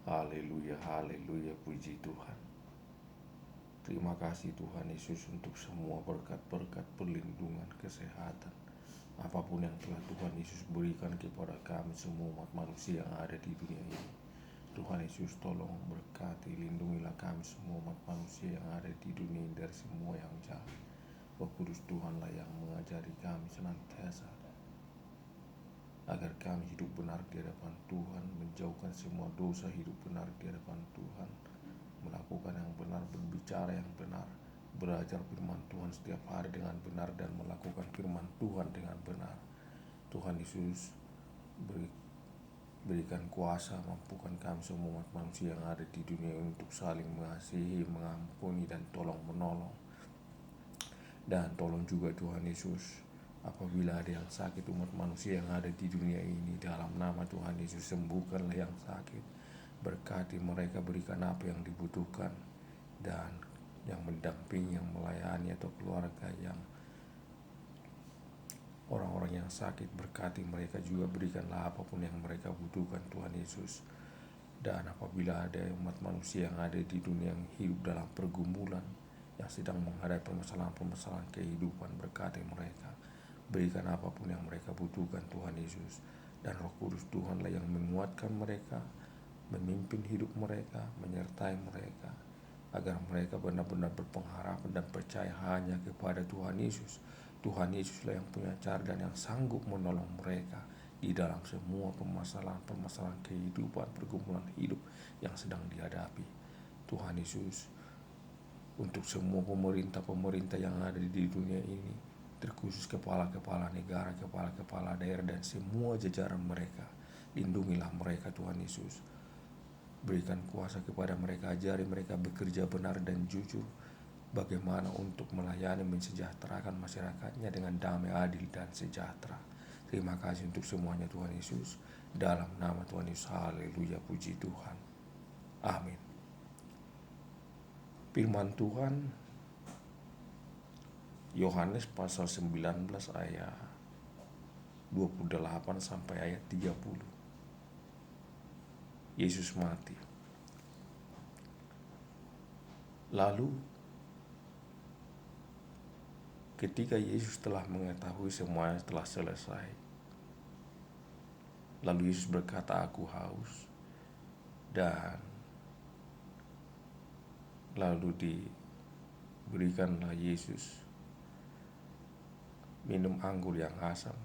Haleluya, haleluya, puji Tuhan. Terima kasih Tuhan Yesus untuk semua berkat-berkat perlindungan, kesehatan, apapun yang telah Tuhan Yesus berikan kepada kami semua umat manusia yang ada di dunia ini. Tuhan Yesus tolong berkati, lindungilah kami semua umat manusia yang ada di dunia ini dari semua yang jahat. Roh Kudus Tuhanlah yang mengajari kami senantiasa agar kami hidup benar di hadapan Tuhan, menjauhkan semua dosa, hidup benar di hadapan Tuhan, melakukan yang benar, berbicara yang benar, belajar firman Tuhan setiap hari dengan benar, dan melakukan firman Tuhan dengan benar. Tuhan Yesus berikan kuasa, mampukan kami semua umat manusia yang ada di dunia untuk saling mengasihi, mengampuni, dan tolong menolong. Dan tolong juga Tuhan Yesus, apabila ada yang sakit umat manusia yang ada di dunia ini, dalam nama Tuhan Yesus sembuhkanlah yang sakit, berkati mereka, berikan apa yang dibutuhkan, dan yang mendampingi, yang melayani, atau keluarga yang orang-orang yang sakit, berkati mereka juga, berikanlah apapun yang mereka butuhkan Tuhan Yesus. Dan apabila ada umat manusia yang ada di dunia yang hidup dalam pergumulan, yang sedang menghadapi permasalahan-permasalahan kehidupan, berkati mereka, berikan apapun yang mereka butuhkan Tuhan Yesus. Dan Roh Kudus Tuhanlah yang menguatkan mereka, memimpin hidup mereka, menyertai mereka, agar mereka benar-benar berpengharapan dan percaya hanya kepada Tuhan Yesus. Tuhan Yesuslah yang punya cara dan yang sanggup menolong mereka di dalam semua permasalahan-permasalahan kehidupan, pergumulan hidup yang sedang dihadapi. Tuhan Yesus, untuk semua pemerintah-pemerintah yang ada di dunia ini, terkhusus kepala-kepala negara, kepala-kepala daerah, dan semua jajaran mereka, lindungilah mereka Tuhan Yesus. Berikan kuasa kepada mereka, ajari mereka bekerja benar dan jujur, bagaimana untuk melayani, mensejahterakan masyarakatnya dengan damai, adil, dan sejahtera. Terima kasih untuk semuanya Tuhan Yesus. Dalam nama Tuhan Yesus, haleluya, puji Tuhan. Amin. Firman Tuhan Yohanes pasal 19 ayat 28 sampai ayat 30. Yesus mati. Lalu ketika Yesus telah mengetahui semuanya telah selesai, lalu Yesus berkata, "Aku haus." Dan lalu diberikanlah Yesus minum anggur yang asam.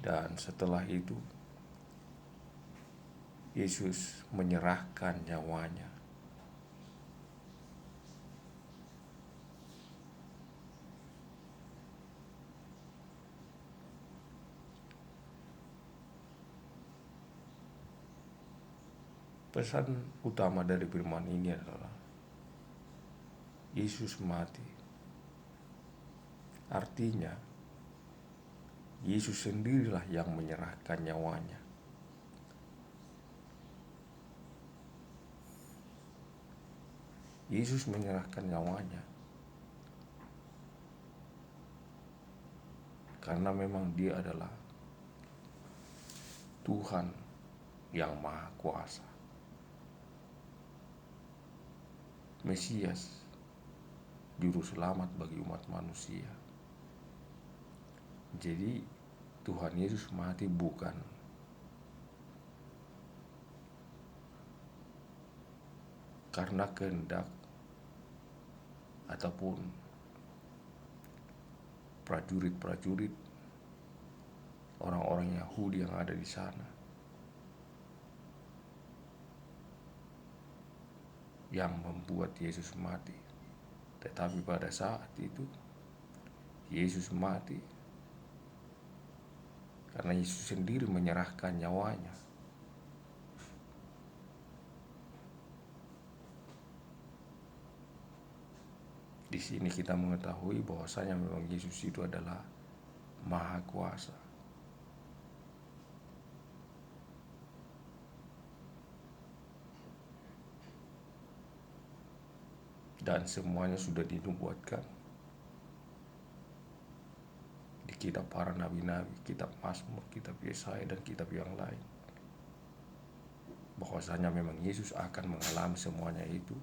Dan setelah itu Yesus menyerahkan nyawanya. Pesan utama dari firman ini adalah Yesus mati. Artinya Yesus sendirilah yang menyerahkan nyawanya. Yesus menyerahkan nyawanya karena memang Dia adalah Tuhan yang Maha Kuasa, Mesias, Juru Selamat bagi umat manusia. Jadi Tuhan Yesus mati bukan karena kehendak ataupun prajurit-prajurit orang-orang Yahudi yang ada di sana yang membuat Yesus mati. Tetapi pada saat itu Yesus mati karena Yesus sendiri menyerahkan nyawanya. Di sini kita mengetahui bahwasanya memang Yesus itu adalah Maha Kuasa. Dan semuanya sudah dinubuatkan kitab para nabi-nabi, kitab Mazmur, kitab Yesaya, dan kitab yang lain. Bahwasanya memang Yesus akan mengalami semuanya itu,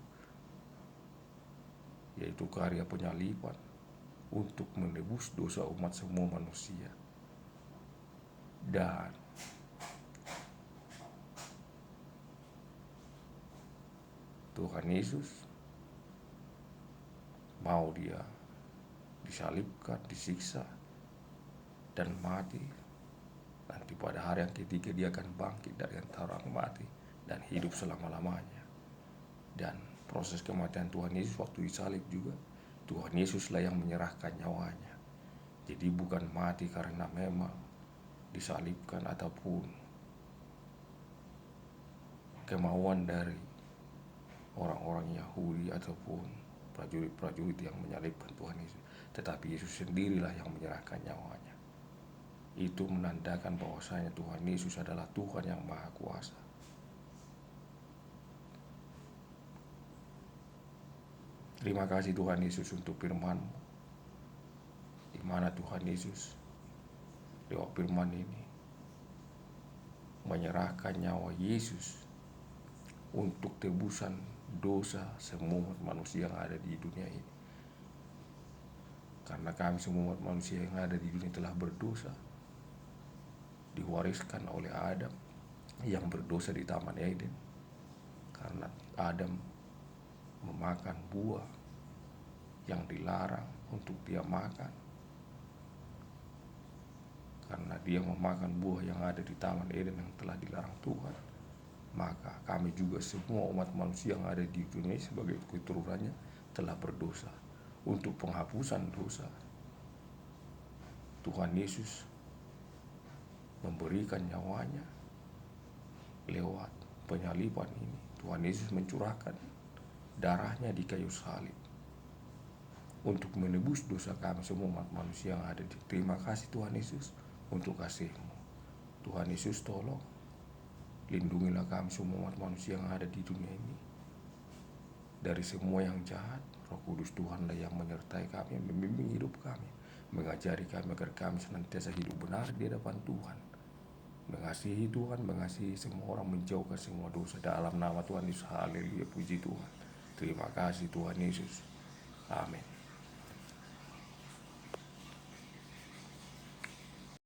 yaitu karya penyaliban untuk menebus dosa umat semua manusia. Dan Tuhan Yesus mau dia disalibkan, disiksa, dan mati. Nanti pada hari yang ketiga dia akan bangkit dari antara orang mati dan hidup selama-lamanya. Dan proses kematian Tuhan Yesus waktu disalib juga, Tuhan Yesuslah yang menyerahkan nyawanya. Jadi bukan mati karena memang disalibkan ataupun kemauan dari orang-orang Yahudi ataupun prajurit-prajurit yang menyalibkan Tuhan Yesus, tetapi Yesus sendirilah yang menyerahkan nyawanya. Itu menandakan bahwasanya Tuhan Yesus adalah Tuhan yang Maha Kuasa. Terima kasih Tuhan Yesus untuk firman-Mu, di mana Tuhan Yesus lewat firman ini menyerahkan nyawa Yesus untuk tebusan dosa semua manusia yang ada di dunia ini. Karena kami semua manusia yang ada di dunia telah berdosa, diwariskan oleh Adam yang berdosa di Taman Eden, karena Adam memakan buah yang dilarang untuk dia makan. Karena dia memakan buah yang ada di Taman Eden yang telah dilarang Tuhan, maka kami juga semua umat manusia yang ada di dunia sebagai keturunannya telah berdosa. Untuk penghapusan dosa, Tuhan Yesus memberikan nyawanya lewat penyaliban ini. Tuhan Yesus mencurahkan darahnya di kayu salib untuk menebus dosa kami semua umat manusia yang ada di. Terima kasih Tuhan Yesus untuk kasih-Mu. Tuhan Yesus tolong lindungilah kami semua umat manusia yang ada di dunia ini dari semua yang jahat. Roh Kudus Tuhanlah yang menyertai kami, membimbing hidup kami, mengajari kami agar kami senantiasa hidup benar di hadapan Tuhan, mengasihi Tuhan, mengasihi semua orang, menjauhkan semua dosa. Dalam nama Tuhan Yesus, haleluya, puji Tuhan. Terima kasih Tuhan Yesus. Amin.